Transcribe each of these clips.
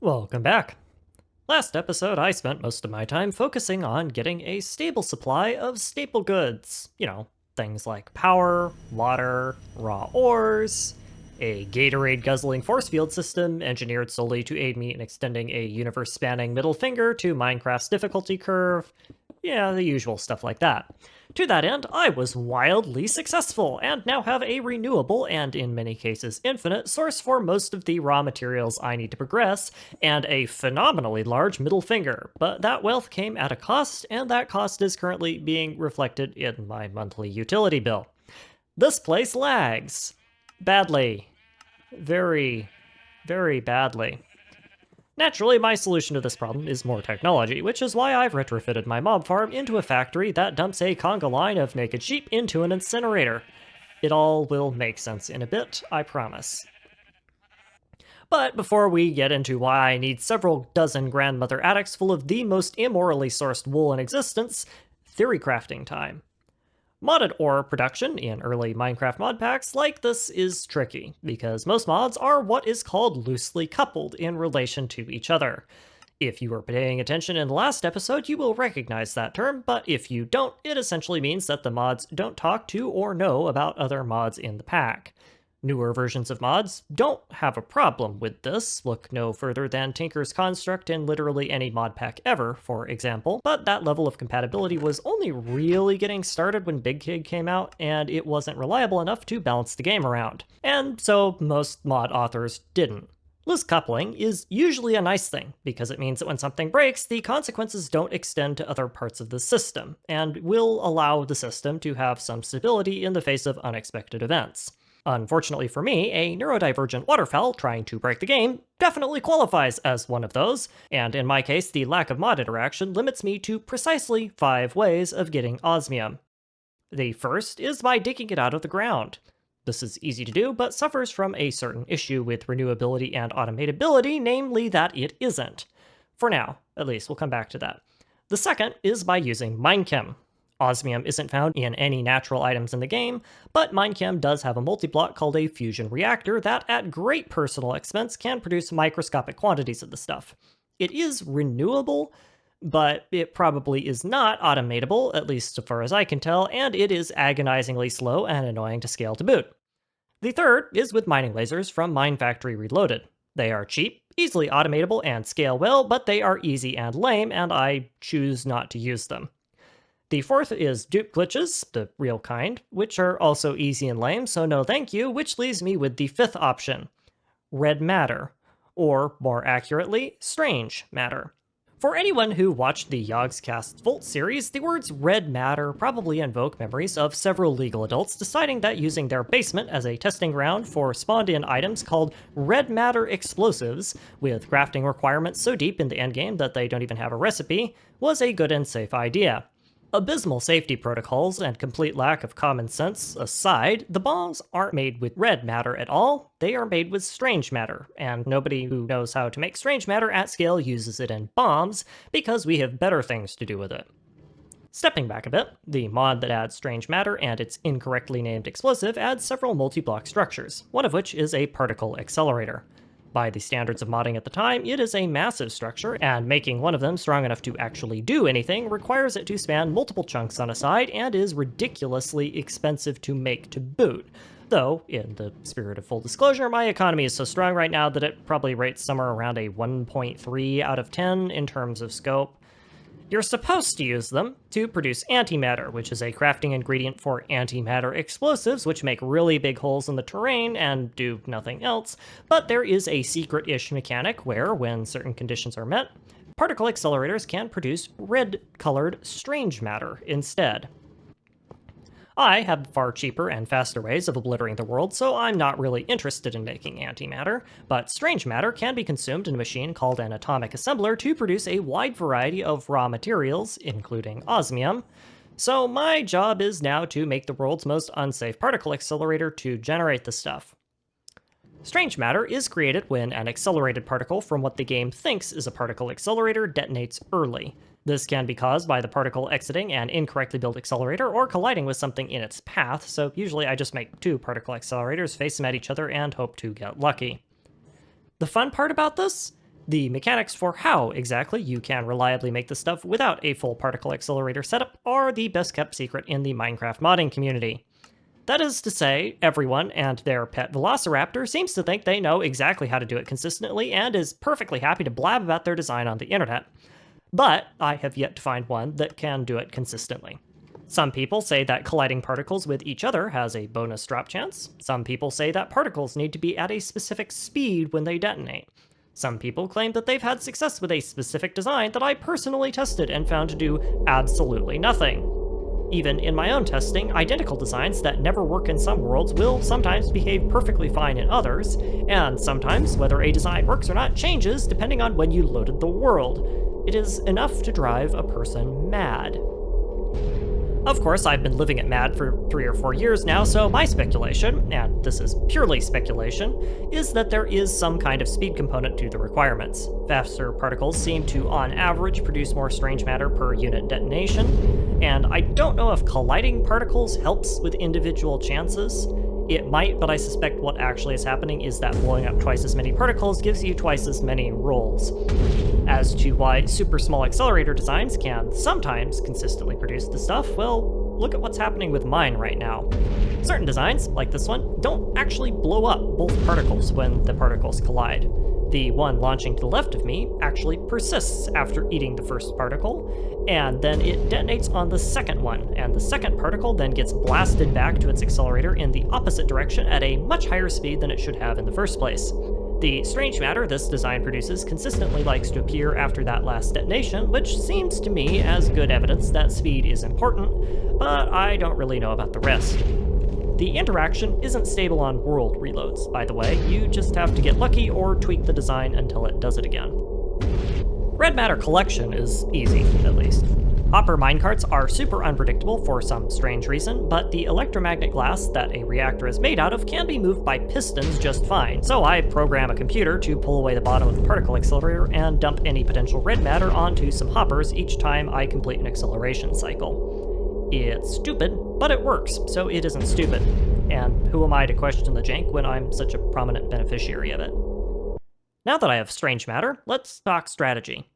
Welcome back. Last episode, I spent most of my time focusing on getting a stable supply of staple goods. Things like power, water, raw ores, a Gatorade guzzling force field system engineered solely to aid me in extending a universe spanning middle finger to Minecraft's difficulty curve. Yeah, the usual stuff like that. To that end, I was wildly successful, and now have a renewable, and in many cases infinite, source for most of the raw materials I need to progress, and a phenomenally large middle finger. But that wealth came at a cost, and that cost is currently being reflected in my monthly utility bill. This place lags. Badly. Very, very badly. Naturally, my solution to this problem is more technology, which is why I've retrofitted my mob farm into a factory that dumps a conga line of naked sheep into an incinerator. It all will make sense in a bit, I promise. But before we get into why I need several dozen grandmother attics full of the most immorally sourced wool in existence, theory crafting time. Modded ore production in early Minecraft mod packs like this is tricky, because most mods are what is called loosely coupled in relation to each other. If you were paying attention in the last episode, you will recognize that term, but if you don't, it essentially means that the mods don't talk to or know about other mods in the pack. Newer versions of mods don't have a problem with this. Look no further than Tinker's Construct in literally any mod pack ever, for example. But that level of compatibility was only really getting started when BigDig came out, and it wasn't reliable enough to balance the game around. And so most mod authors didn't. Loose coupling is usually a nice thing, because it means that when something breaks, the consequences don't extend to other parts of the system, and will allow the system to have some stability in the face of unexpected events. Unfortunately for me, a neurodivergent waterfowl trying to break the game definitely qualifies as one of those, and in my case, the lack of mod interaction limits me to precisely 5 ways of getting osmium. The first is by digging it out of the ground. This is easy to do, but suffers from a certain issue with renewability and automatability, namely that it isn't. For now, at least, we'll come back to that. The second is by using minechem. Osmium isn't found in any natural items in the game, but minechem does have a multi-block called a fusion reactor that, at great personal expense, can produce microscopic quantities of the stuff. It is renewable, but it probably is not automatable, at least as far as I can tell, and it is agonizingly slow and annoying to scale to boot. The third is with mining lasers from Mine Factory Reloaded. They are cheap, easily automatable, and scale well, but they are easy and lame, and I choose not to use them. The fourth is dupe glitches, the real kind, which are also easy and lame, so no thank you, which leaves me with the fifth option, red matter, or more accurately, strange matter. For anyone who watched the Yogscast Volt series, the words red matter probably invoke memories of several legal adults deciding that using their basement as a testing ground for spawned-in items called red matter explosives, with crafting requirements so deep in the endgame that they don't even have a recipe, was a good and safe idea. Abysmal safety protocols and complete lack of common sense aside, the bombs aren't made with red matter at all, they are made with strange matter, and nobody who knows how to make strange matter at scale uses it in bombs, because we have better things to do with it. Stepping back a bit, the mod that adds strange matter and its incorrectly named explosive adds several multi-block structures, one of which is a particle accelerator. By the standards of modding at the time, it is a massive structure, and making one of them strong enough to actually do anything requires it to span multiple chunks on a side and is ridiculously expensive to make to boot. Though, in the spirit of full disclosure, my economy is so strong right now that it probably rates somewhere around a 1.3 out of 10 in terms of scope. You're supposed to use them to produce antimatter, which is a crafting ingredient for antimatter explosives, which make really big holes in the terrain and do nothing else, but there is a secret-ish mechanic where, when certain conditions are met, particle accelerators can produce red-colored strange matter instead. I have far cheaper and faster ways of obliterating the world, so I'm not really interested in making antimatter, but strange matter can be consumed in a machine called an atomic assembler to produce a wide variety of raw materials, including osmium. So my job is now to make the world's most unsafe particle accelerator to generate the stuff. Strange matter is created when an accelerated particle from what the game thinks is a particle accelerator detonates early. This can be caused by the particle exiting an incorrectly built accelerator or colliding with something in its path, so usually I just make 2 particle accelerators, face them at each other, and hope to get lucky. The fun part about this? The mechanics for how exactly you can reliably make this stuff without a full particle accelerator setup are the best kept secret in the Minecraft modding community. That is to say, everyone and their pet velociraptor seems to think they know exactly how to do it consistently and is perfectly happy to blab about their design on the internet. But I have yet to find one that can do it consistently. Some people say that colliding particles with each other has a bonus drop chance. Some people say that particles need to be at a specific speed when they detonate. Some people claim that they've had success with a specific design that I personally tested and found to do absolutely nothing. Even in my own testing, identical designs that never work in some worlds will sometimes behave perfectly fine in others, and sometimes whether a design works or not changes depending on when you loaded the world. It is enough to drive a person mad. Of course, I've been living it mad for 3 or 4 years now, so my speculation, and this is purely speculation, is that there is some kind of speed component to the requirements. Faster particles seem to, on average, produce more strange matter per unit detonation, and I don't know if colliding particles helps with individual chances. It might, but I suspect what actually is happening is that blowing up twice as many particles gives you twice as many rolls. As to why super small accelerator designs can sometimes consistently produce the stuff, well, look at what's happening with mine right now. Certain designs, like this one, don't actually blow up both particles when the particles collide. The one launching to the left of me actually persists after eating the first particle, and then it detonates on the second one, and the second particle then gets blasted back to its accelerator in the opposite direction at a much higher speed than it should have in the first place. The strange matter this design produces consistently likes to appear after that last detonation, which seems to me as good evidence that speed is important, but I don't really know about the rest. The interaction isn't stable on world reloads, by the way. You just have to get lucky or tweak the design until it does it again. Red matter collection is easy, at least. Hopper minecarts are super unpredictable for some strange reason, but the electromagnet glass that a reactor is made out of can be moved by pistons just fine, so I program a computer to pull away the bottom of the particle accelerator and dump any potential red matter onto some hoppers each time I complete an acceleration cycle. It's stupid, but it works, so it isn't stupid. And who am I to question the jank when I'm such a prominent beneficiary of it? Now that I have strange matter, let's talk strategy.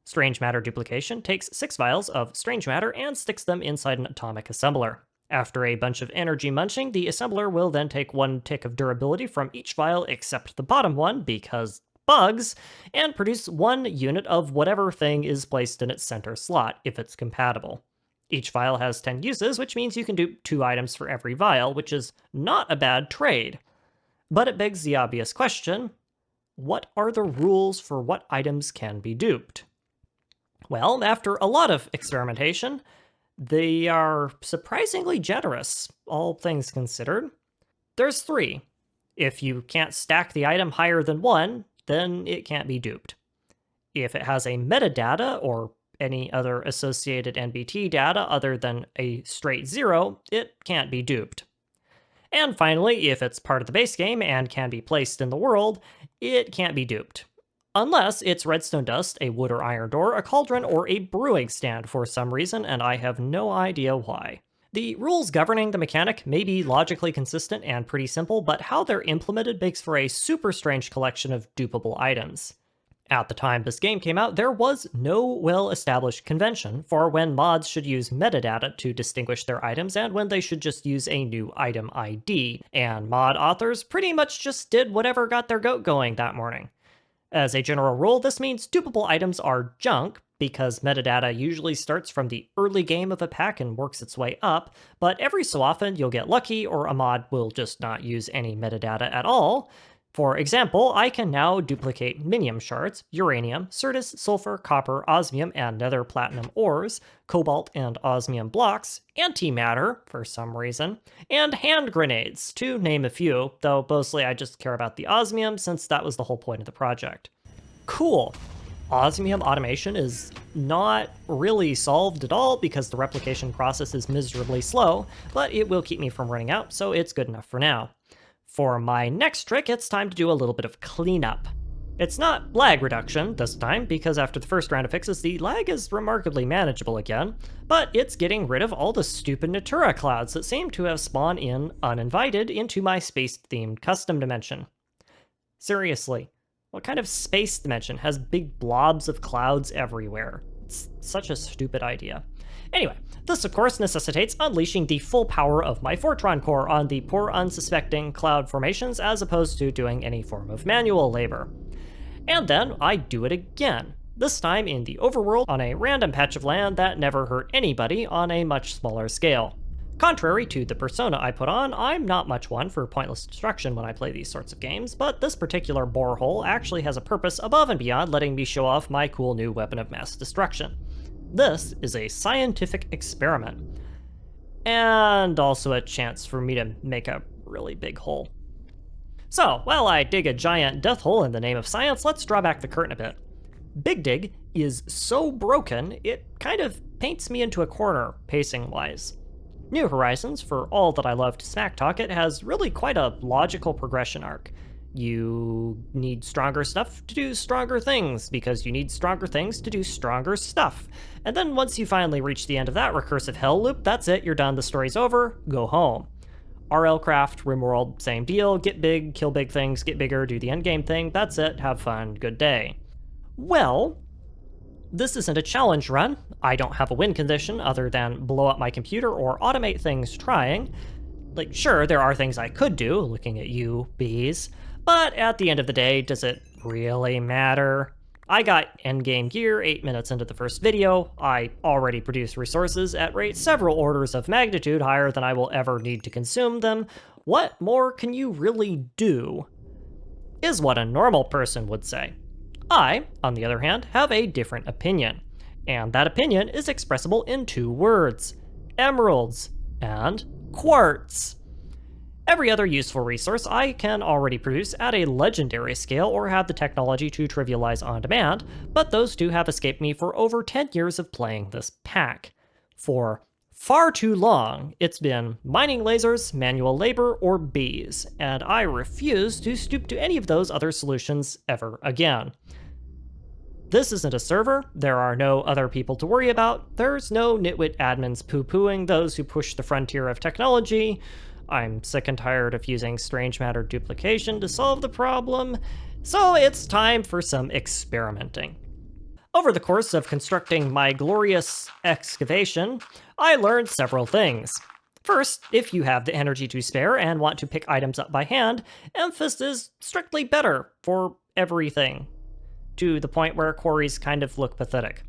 Strange matter duplication takes 6 vials of strange matter and sticks them inside an atomic assembler. After a bunch of energy munching, the assembler will then take 1 tick of durability from each vial except the bottom one, because bugs, and produce 1 unit of whatever thing is placed in its center slot, if it's compatible. Each vial has 10 uses, which means you can do 2 items for every vial, which is not a bad trade. But it begs the obvious question, what are the rules for what items can be duped? Well, after a lot of experimentation, they are surprisingly generous, all things considered. There's 3. If you can't stack the item higher than 1, then it can't be duped. If it has a metadata or any other associated NBT data other than a straight 0, it can't be duped. And finally, if it's part of the base game and can be placed in the world, it can't be duped. Unless it's redstone dust, a wood or iron door, a cauldron, or a brewing stand for some reason, and I have no idea why. The rules governing the mechanic may be logically consistent and pretty simple, but how they're implemented makes for a super strange collection of dupable items. At the time this game came out, there was no well-established convention for when mods should use metadata to distinguish their items and when they should just use a new item ID, and mod authors pretty much just did whatever got their goat going that morning. As a general rule, this means dupable items are junk, because metadata usually starts from the early game of a pack and works its way up, but every so often you'll get lucky or a mod will just not use any metadata at all. For example, I can now duplicate minium shards, uranium, certus, sulfur, copper, osmium, and nether platinum ores, cobalt and osmium blocks, antimatter, for some reason, and hand grenades, to name a few, though mostly I just care about the osmium since that was the whole point of the project. Cool. Osmium automation is not really solved at all because the replication process is miserably slow, but it will keep me from running out, so it's good enough for now. For my next trick, it's time to do a little bit of cleanup. It's not lag reduction this time, because after the first round of fixes, the lag is remarkably manageable again, but it's getting rid of all the stupid Natura clouds that seem to have spawned in uninvited into my space-themed custom dimension. Seriously, What kind of space dimension has big blobs of clouds everywhere? It's such a stupid idea. Anyway, this of course necessitates unleashing the full power of my Fortron core on the poor unsuspecting cloud formations as opposed to doing any form of manual labor. And then I do it again, this time in the overworld on a random patch of land that never hurt anybody on a much smaller scale. Contrary to the persona I put on, I'm not much one for pointless destruction when I play these sorts of games, but this particular borehole actually has a purpose above and beyond letting me show off my cool new weapon of mass destruction. This is a scientific experiment, and also a chance for me to make a really big hole. So, while I dig a giant death hole in the name of science, let's draw back the curtain a bit. BigDig is so broken, it kind of paints me into a corner, pacing-wise. New Horizons, for all that I love to smack talk it, has really quite a logical progression arc. You need stronger stuff to do stronger things, because you need stronger things to do stronger stuff. And then once you finally reach the end of that recursive hell loop, that's it, you're done, the story's over, go home. RL Craft, RimWorld, same deal, get big, kill big things, get bigger, do the endgame thing, that's it, have fun, good day. Well, this isn't a challenge run. I don't have a win condition other than blow up my computer or automate things trying. Like, sure, there are things I could do, looking at you, bees, but at the end of the day, does it really matter? I got endgame gear 8 minutes into the first video. I already produce resources at rates several orders of magnitude higher than I will ever need to consume them. What more can you really do? Is what a normal person would say. I, on the other hand, have a different opinion, and that opinion is expressible in 2 words: emeralds and quartz. Every other useful resource I can already produce at a legendary scale or have the technology to trivialize on demand, but those 2 have escaped me for over 10 years of playing this pack. For far too long, it's been mining lasers, manual labor, or bees, and I refuse to stoop to any of those other solutions ever again. This isn't a server, there are no other people to worry about, there's no nitwit admins poo-pooing those who push the frontier of technology. I'm sick and tired of using strange matter duplication to solve the problem, so it's time for some experimenting. Over the course of constructing my glorious excavation, I learned several things. First, if you have the energy to spare and want to pick items up by hand, Emphas is strictly better for everything, to the point where quarries kind of look pathetic.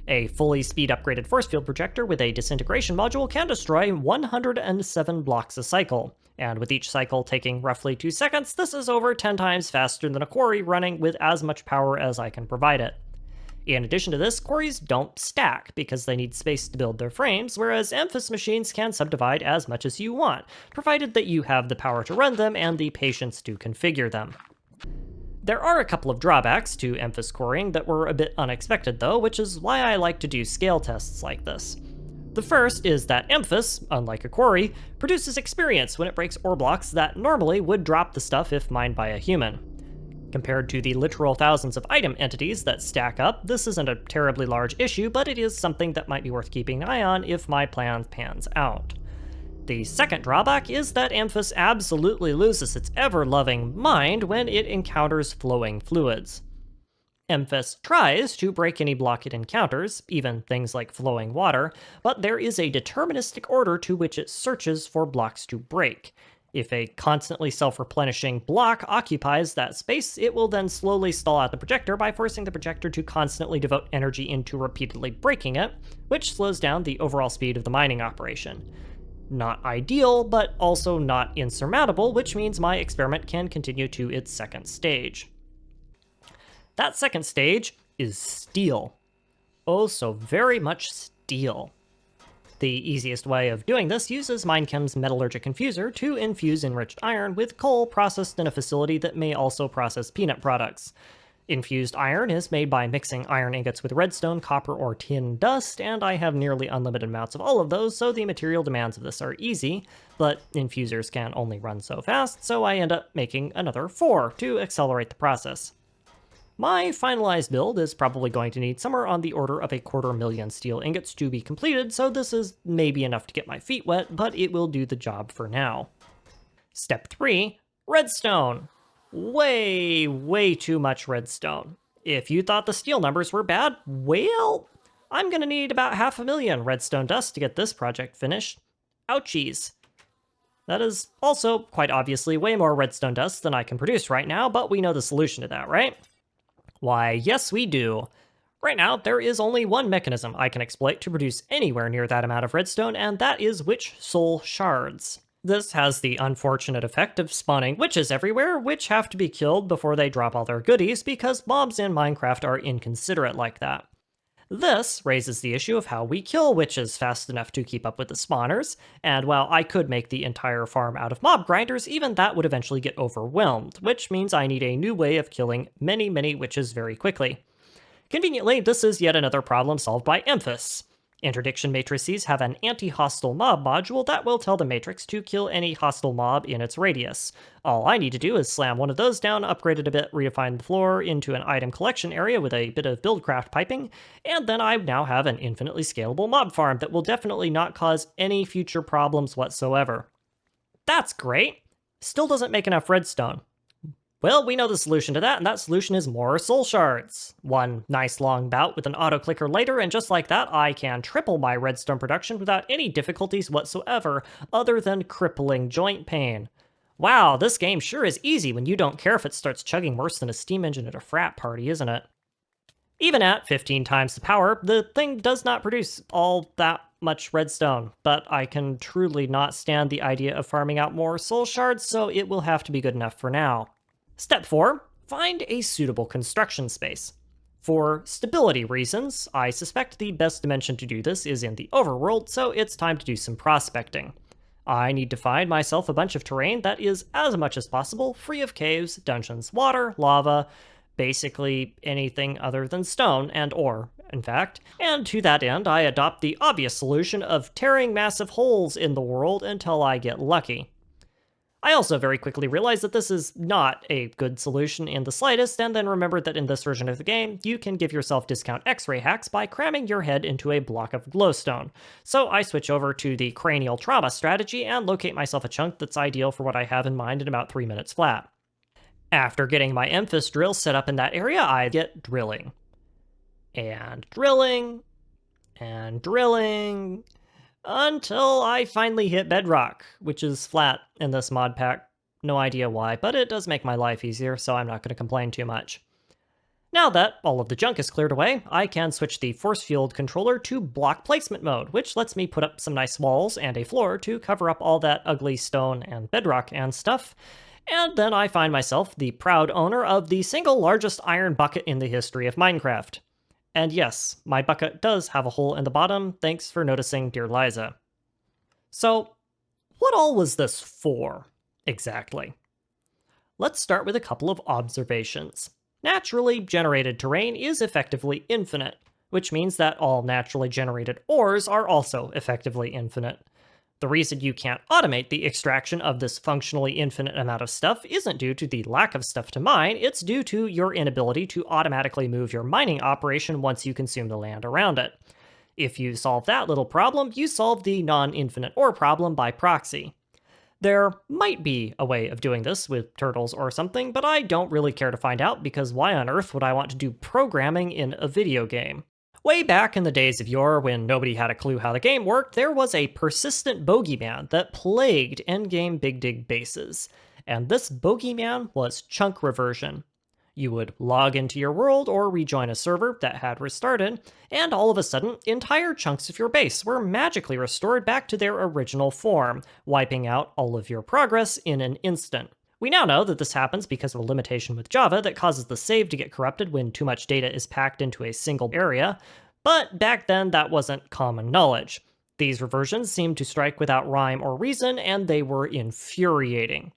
A fully speed upgraded force field projector with a disintegration module can destroy 107 blocks a cycle, and with each cycle taking roughly 2 seconds, this is over 10 times faster than a quarry running with as much power as I can provide it. In addition to this, quarries don't stack because they need space to build their frames, whereas Emphas machines can subdivide as much as you want, provided that you have the power to run them and the patience to configure them. There are a couple of drawbacks to Emphas quarrying that were a bit unexpected though, which is why I like to do scale tests like this. The first is that Emphas, unlike a quarry, produces experience when it breaks ore blocks that normally would drop the stuff if mined by a human. Compared to the literal thousands of item entities that stack up, this isn't a terribly large issue, but it is something that might be worth keeping an eye on if my plan pans out. The second drawback is that Emphas absolutely loses its ever-loving mind when it encounters flowing fluids. Emphas tries to break any block it encounters, even things like flowing water, but there is a deterministic order to which it searches for blocks to break. If a constantly self-replenishing block occupies that space, it will then slowly stall out the projector by forcing the projector to constantly devote energy into repeatedly breaking it, which slows down the overall speed of the mining operation. Not ideal, but also not insurmountable, which means my experiment can continue to its second stage. That second stage is steel. Oh, so very much steel. The easiest way of doing this uses Minechem's metallurgic infuser to infuse enriched iron with coal processed in a facility that may also process peanut products. Infused iron is made by mixing iron ingots with redstone, copper, or tin dust, and I have nearly unlimited amounts of all of those, so the material demands of this are easy, but infusers can only run so fast, so I end up making another 4 to accelerate the process. My finalized build is probably going to need somewhere on the order of 250,000 steel ingots to be completed, so this is maybe enough to get my feet wet, but it will do the job for now. Step 3, redstone. way too much redstone. If you thought the steel numbers were bad, well, I'm gonna need about 500,000 redstone dust to get this project finished. Ouchies. That is also, quite obviously, way more redstone dust than I can produce right now, but we know the solution to that, right? Why, yes we do. Right now, there is only one mechanism I can exploit to produce anywhere near that amount of redstone, and that is witch soul shards. This has the unfortunate effect of spawning witches everywhere, which have to be killed before they drop all their goodies because mobs in Minecraft are inconsiderate like that. This raises the issue of how we kill witches fast enough to keep up with the spawners, and while I could make the entire farm out of mob grinders, even that would eventually get overwhelmed, which means I need a new way of killing many witches very quickly. Conveniently, this is yet another problem solved by Emphas. Interdiction matrices have an anti-hostile mob module that will tell the matrix to kill any hostile mob in its radius. All I need to do is slam one of those down, upgrade it a bit, redefine the floor into an item collection area with a bit of buildcraft piping, and then I now have an infinitely scalable mob farm that will definitely not cause any future problems whatsoever. That's great! Still doesn't make enough redstone. Well, we know the solution to that, and that solution is more soul shards. One nice long bout with an auto clicker later, and just like that, I can triple my redstone production without any difficulties whatsoever, other than crippling joint pain. Wow, this game sure is easy when you don't care if it starts chugging worse than a steam engine at a frat party, isn't it? Even at 15 times the power, the thing does not produce all that much redstone, but I can truly not stand the idea of farming out more soul shards, so it will have to be good enough for now. Step 4. Find a suitable construction space. For stability reasons, I suspect the best dimension to do this is in the overworld, so it's time to do some prospecting. I need to find myself a bunch of terrain that is, as much as possible, free of caves, dungeons, water, lava, basically anything other than stone and ore, in fact. And to that end, I adopt the obvious solution of tearing massive holes in the world until I get lucky. I also very quickly realized that this is not a good solution in the slightest, and then remembered that in this version of the game, you can give yourself discount X-ray hacks by cramming your head into a block of glowstone. So I switch over to the cranial trauma strategy and locate myself a chunk that's ideal for what I have in mind in about 3 minutes flat. After getting my Emphas drill set up in that area, I get drilling. And drilling. And drilling. Until I finally hit bedrock, which is flat in this mod pack. No idea why, but it does make my life easier, so I'm not going to complain too much. Now that all of the junk is cleared away, I can switch the force field controller to block placement mode, which lets me put up some nice walls and a floor to cover up all that ugly stone and bedrock and stuff. And then I find myself the proud owner of the single largest iron bucket in the history of Minecraft. And yes, my bucket does have a hole in the bottom, thanks for noticing, dear Liza. So, what all was this for, exactly? Let's start with a couple of observations. Naturally generated terrain is effectively infinite, which means that all naturally generated ores are also effectively infinite. The reason you can't automate the extraction of this functionally infinite amount of stuff isn't due to the lack of stuff to mine, it's due to your inability to automatically move your mining operation once you consume the land around it. If you solve that little problem, you solve the non-infinite ore problem by proxy. There might be a way of doing this with turtles or something, but I don't really care to find out because why on earth would I want to do programming in a video game? Way back in the days of yore, when nobody had a clue how the game worked, there was a persistent bogeyman that plagued endgame BigDig bases. And this bogeyman was chunk reversion. You would log into your world or rejoin a server that had restarted, and all of a sudden, entire chunks of your base were magically restored back to their original form, wiping out all of your progress in an instant. We now know that this happens because of a limitation with Java that causes the save to get corrupted when too much data is packed into a single area, but back then that wasn't common knowledge. These reversions seemed to strike without rhyme or reason, and they were infuriating.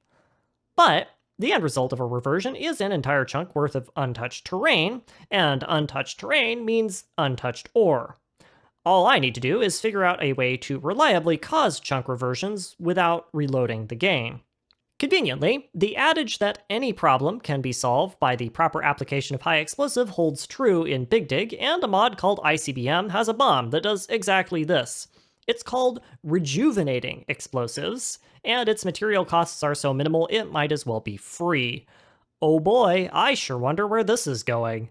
But the end result of a reversion is an entire chunk worth of untouched terrain, and untouched terrain means untouched ore. All I need to do is figure out a way to reliably cause chunk reversions without reloading the game. Conveniently, the adage that any problem can be solved by the proper application of high explosive holds true in BigDig, and a mod called ICBM has a bomb that does exactly this. It's called rejuvenating explosives, and its material costs are so minimal it might as well be free. Oh boy, I sure wonder where this is going.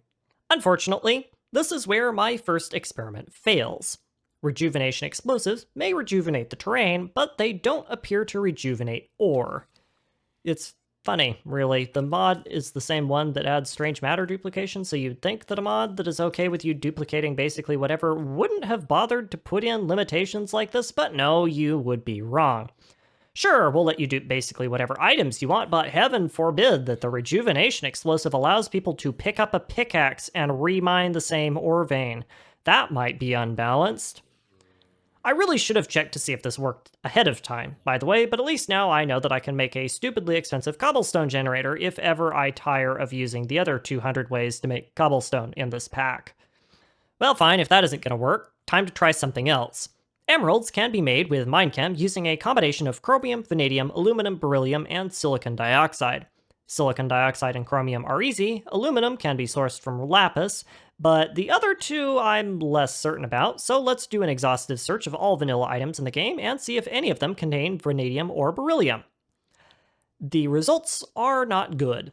Unfortunately, this is where my first experiment fails. Rejuvenation explosives may rejuvenate the terrain, but they don't appear to rejuvenate ore. It's funny, really. The mod is the same one that adds strange matter duplication, so you'd think that a mod that is okay with you duplicating basically whatever wouldn't have bothered to put in limitations like this, but no, you would be wrong. Sure, we'll let you do basically whatever items you want, but heaven forbid that the rejuvenation explosive allows people to pick up a pickaxe and remine the same ore vein. That might be unbalanced. I really should have checked to see if this worked ahead of time, by the way, but at least now I know that I can make a stupidly expensive cobblestone generator if ever I tire of using the other 200 ways to make cobblestone in this pack. Well, fine, if that isn't going to work, time to try something else. Emeralds can be made with Minechem using a combination of chromium, vanadium, aluminum, beryllium, and silicon dioxide. Silicon dioxide and chromium are easy, aluminum can be sourced from lapis, but the other two I'm less certain about, so let's do an exhaustive search of all vanilla items in the game and see if any of them contain vanadium or beryllium. The results are not good.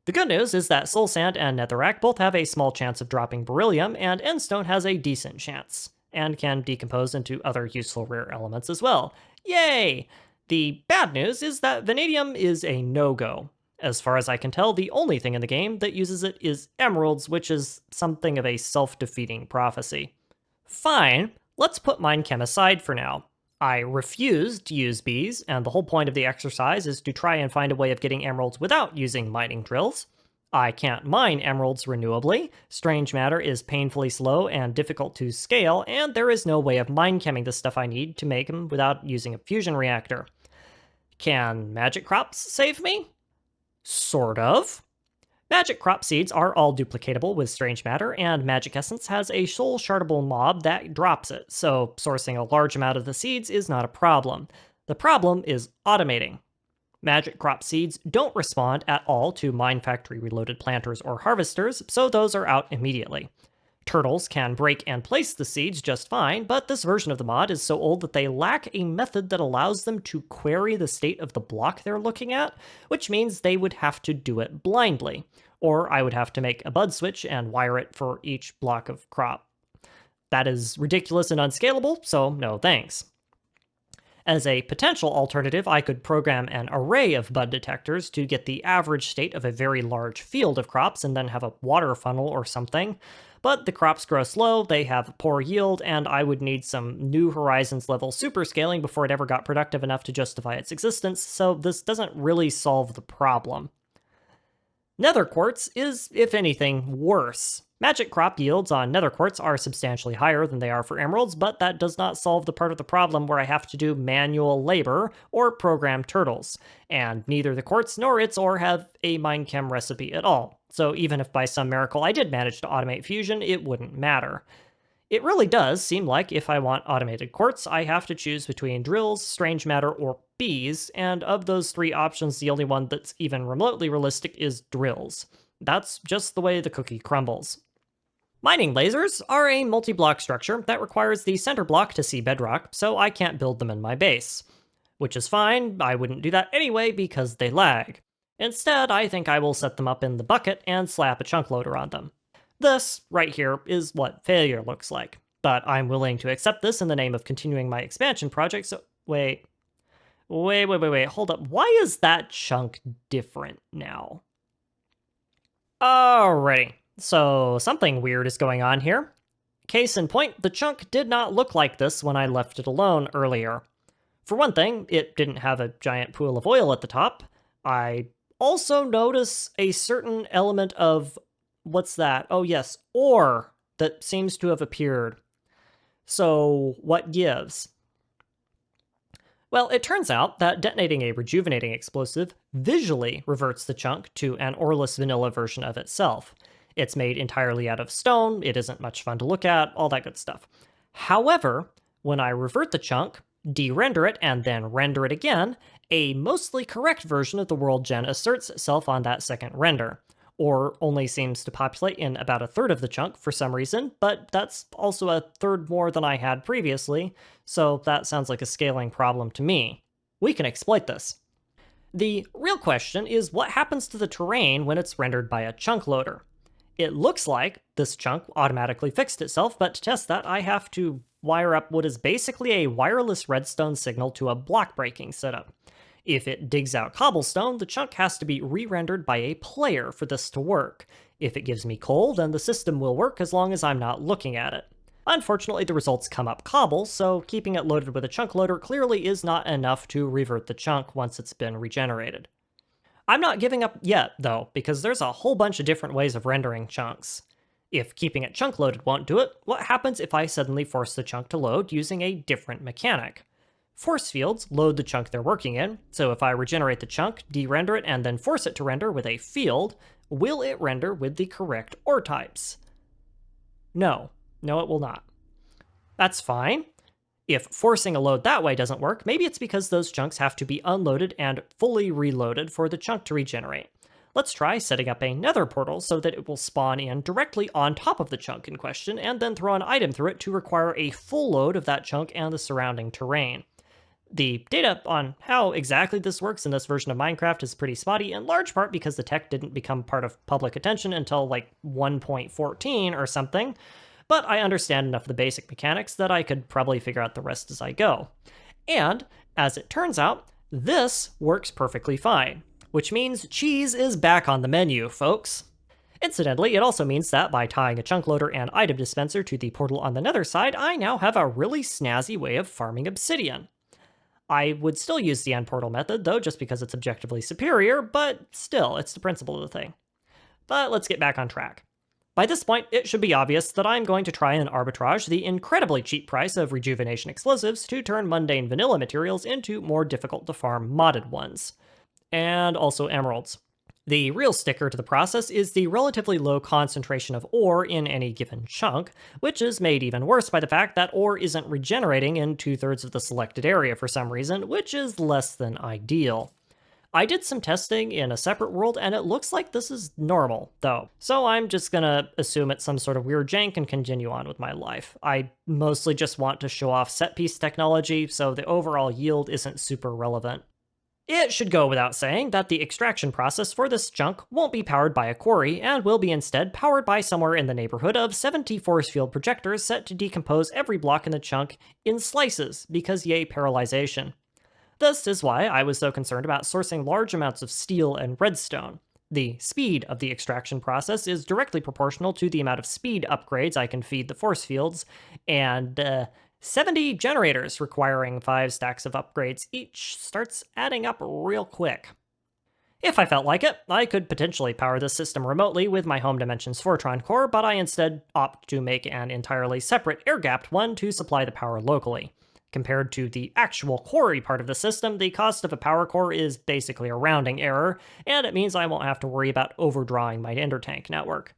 The good news is that soul sand and netherrack both have a small chance of dropping beryllium, and endstone has a decent chance, and can decompose into other useful rare elements as well. Yay! The bad news is that vanadium is a no-go. As far as I can tell, the only thing in the game that uses it is emeralds, which is something of a self-defeating prophecy. Fine, let's put Minechem aside for now. I refuse to use bees, and the whole point of the exercise is to try and find a way of getting emeralds without using mining drills. I can't mine emeralds renewably, strange matter is painfully slow and difficult to scale, and there is no way of minechemming the stuff I need to make them without using a fusion reactor. Can magic crops save me? Sort of. Magic crop seeds are all duplicatable with strange matter, and Magic Essence has a soul shardable mob that drops it, so sourcing a large amount of the seeds is not a problem. The problem is automating. Magic crop seeds don't respond at all to Mine Factory reloaded planters or harvesters, so those are out immediately. Turtles can break and place the seeds just fine, but this version of the mod is so old that they lack a method that allows them to query the state of the block they're looking at, which means they would have to do it blindly, or I would have to make a bud switch and wire it for each block of crop. That is ridiculous and unscalable, so no thanks. As a potential alternative, I could program an array of bud detectors to get the average state of a very large field of crops and then have a water funnel or something. But the crops grow slow, they have poor yield, and I would need some New Horizons level super scaling before it ever got productive enough to justify its existence, so this doesn't really solve the problem. Nether quartz is, if anything, worse. Magic crop yields on nether quartz are substantially higher than they are for emeralds, but that does not solve the part of the problem where I have to do manual labor or program turtles, and neither the quartz nor its ore have a Minechem recipe at all, so even if by some miracle I did manage to automate fusion, it wouldn't matter. It really does seem like if I want automated quartz, I have to choose between drills, strange matter, or bees, and of those three options, the only one that's even remotely realistic is drills. That's just the way the cookie crumbles. Mining lasers are a multi-block structure that requires the center block to see bedrock, so I can't build them in my base. Which is fine, I wouldn't do that anyway because they lag. Instead, I think I will set them up in the bucket and slap a chunk loader on them. This, right here, is what failure looks like, but I'm willing to accept this in the name of continuing my expansion project, so wait, hold up, why is that chunk different now? Alrighty. So something weird is going on here. Case in point, the chunk did not look like this when I left it alone earlier. For one thing, it didn't have a giant pool of oil at the top. I also notice a certain element of, what's that? Oh yes, ore that seems to have appeared. So what gives? Well, it turns out that detonating a rejuvenating explosive visually reverts the chunk to an oreless vanilla version of itself. It's made entirely out of stone, it isn't much fun to look at, all that good stuff. However, when I revert the chunk, de-render it, and then render it again, a mostly correct version of the world gen asserts itself on that second render. Or only seems to populate in about a third of the chunk for some reason, but that's also a third more than I had previously, so that sounds like a scaling problem to me. We can exploit this. The real question is what happens to the terrain when it's rendered by a chunk loader. It looks like this chunk automatically fixed itself, but to test that, I have to wire up what is basically a wireless redstone signal to a block breaking setup. If it digs out cobblestone, the chunk has to be re-rendered by a player for this to work. If it gives me coal, then the system will work as long as I'm not looking at it. Unfortunately, the results come up cobble, so keeping it loaded with a chunk loader clearly is not enough to revert the chunk once it's been regenerated. I'm not giving up yet, though, because there's a whole bunch of different ways of rendering chunks. If keeping it chunk loaded won't do it, what happens if I suddenly force the chunk to load using a different mechanic? Force fields load the chunk they're working in, so if I regenerate the chunk, de-render it, and then force it to render with a field, will it render with the correct ore types? No. No, it will not. That's fine. If forcing a load that way doesn't work, maybe it's because those chunks have to be unloaded and fully reloaded for the chunk to regenerate. Let's try setting up a nether portal so that it will spawn in directly on top of the chunk in question, and then throw an item through it to require a full load of that chunk and the surrounding terrain. The data on how exactly this works in this version of Minecraft is pretty spotty, in large part because the tech didn't become part of public attention until like 1.14 or something, but I understand enough of the basic mechanics that I could probably figure out the rest as I go. And, as it turns out, this works perfectly fine, which means cheese is back on the menu, folks. Incidentally, it also means that by tying a chunk loader and item dispenser to the portal on the nether side, I now have a really snazzy way of farming obsidian. I would still use the end portal method, though, just because it's objectively superior, but still, it's the principle of the thing. But let's get back on track. By this point, it should be obvious that I'm going to try and arbitrage the incredibly cheap price of rejuvenation explosives to turn mundane vanilla materials into more difficult to farm modded ones. And also emeralds. The real sticker to the process is the relatively low concentration of ore in any given chunk, which is made even worse by the fact that ore isn't regenerating in 2/3 of the selected area for some reason, which is less than ideal. I did some testing in a separate world, and it looks like this is normal, though. So I'm just gonna assume it's some sort of weird jank and continue on with my life. I mostly just want to show off set piece technology, so the overall yield isn't super relevant. It should go without saying that the extraction process for this chunk won't be powered by a quarry, and will be instead powered by somewhere in the neighborhood of 70 force field projectors set to decompose every block in the chunk in slices, because yay paralyzation. This is why I was so concerned about sourcing large amounts of steel and redstone. The speed of the extraction process is directly proportional to the amount of speed upgrades I can feed the force fields, and 70 generators requiring 5 stacks of upgrades each starts adding up real quick. If I felt like it, I could potentially power this system remotely with my Home Dimensions Fortron core, but I instead opt to make an entirely separate air-gapped one to supply the power locally. Compared to the actual quarry part of the system, the cost of a power core is basically a rounding error, and it means I won't have to worry about overdrawing my ender tank network.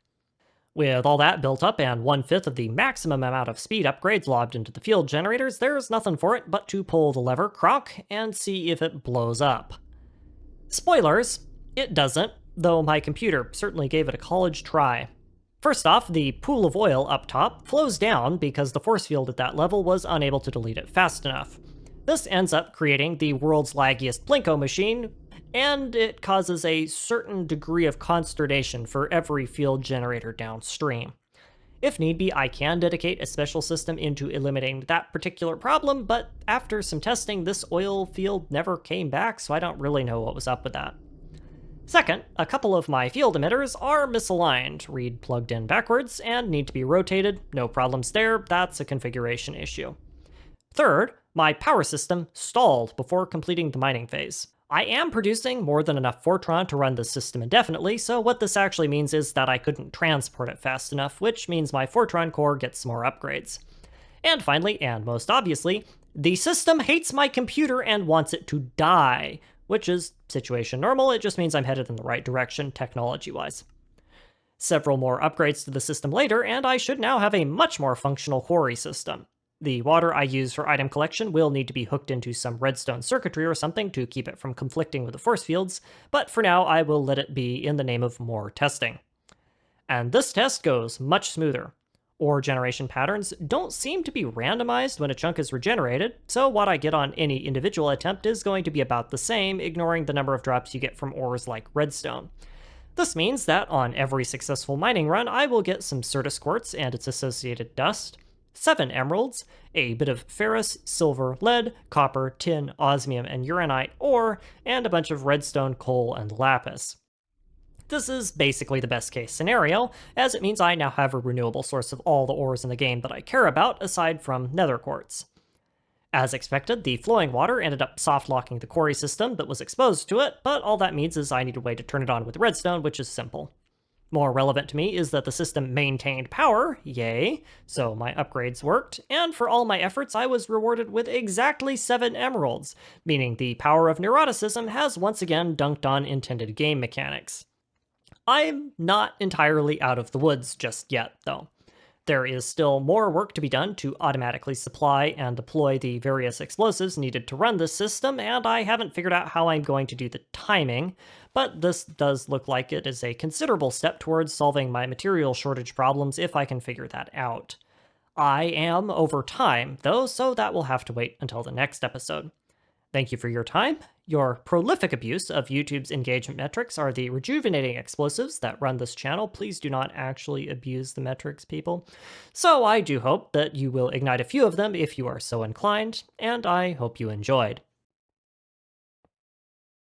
With all that built up and 1/5 of the maximum amount of speed upgrades lobbed into the field generators, there's nothing for it but to pull the lever croc and see if it blows up. Spoilers, it doesn't, though my computer certainly gave it a college try. First off, the pool of oil up top flows down because the force field at that level was unable to delete it fast enough. This ends up creating the world's laggiest Plinko machine, and it causes a certain degree of consternation for every field generator downstream. If need be, I can dedicate a special system into eliminating that particular problem, but after some testing, this oil field never came back, so I don't really know what was up with that. Second, a couple of my field emitters are misaligned, read plugged in backwards, and need to be rotated. No problems there, that's a configuration issue. Third, my power system stalled before completing the mining phase. I am producing more than enough Fortron to run the system indefinitely, so what this actually means is that I couldn't transport it fast enough, which means my Fortron core gets some more upgrades. And finally, and most obviously, the system hates my computer and wants it to die, which is situation normal, it just means I'm headed in the right direction technology-wise. Several more upgrades to the system later, and I should now have a much more functional quarry system. The water I use for item collection will need to be hooked into some redstone circuitry or something to keep it from conflicting with the force fields, but for now I will let it be in the name of more testing. And this test goes much smoother. Ore generation patterns don't seem to be randomized when a chunk is regenerated, so what I get on any individual attempt is going to be about the same, ignoring the number of drops you get from ores like redstone. This means that on every successful mining run, I will get some Certus quartz and its associated dust, 7 emeralds, a bit of ferrous, silver, lead, copper, tin, osmium, and uranite ore, and a bunch of redstone, coal, and lapis. This is basically the best case scenario, as it means I now have a renewable source of all the ores in the game that I care about, aside from nether quartz. As expected, the flowing water ended up soft locking the quarry system that was exposed to it, but all that means is I need a way to turn it on with redstone, which is simple. More relevant to me is that the system maintained power, yay, so my upgrades worked, and for all my efforts I was rewarded with exactly 7 emeralds, meaning the power of neuroticism has once again dunked on intended game mechanics. I'm not entirely out of the woods just yet, though. There is still more work to be done to automatically supply and deploy the various explosives needed to run this system, and I haven't figured out how I'm going to do the timing, but this does look like it is a considerable step towards solving my material shortage problems if I can figure that out. I am over time, though, so that will have to wait until the next episode. Thank you for your time. Your prolific abuse of YouTube's engagement metrics are the rejuvenating explosives that run this channel. Please do not actually abuse the metrics, people. So I do hope that you will ignite a few of them if you are so inclined, and I hope you enjoyed.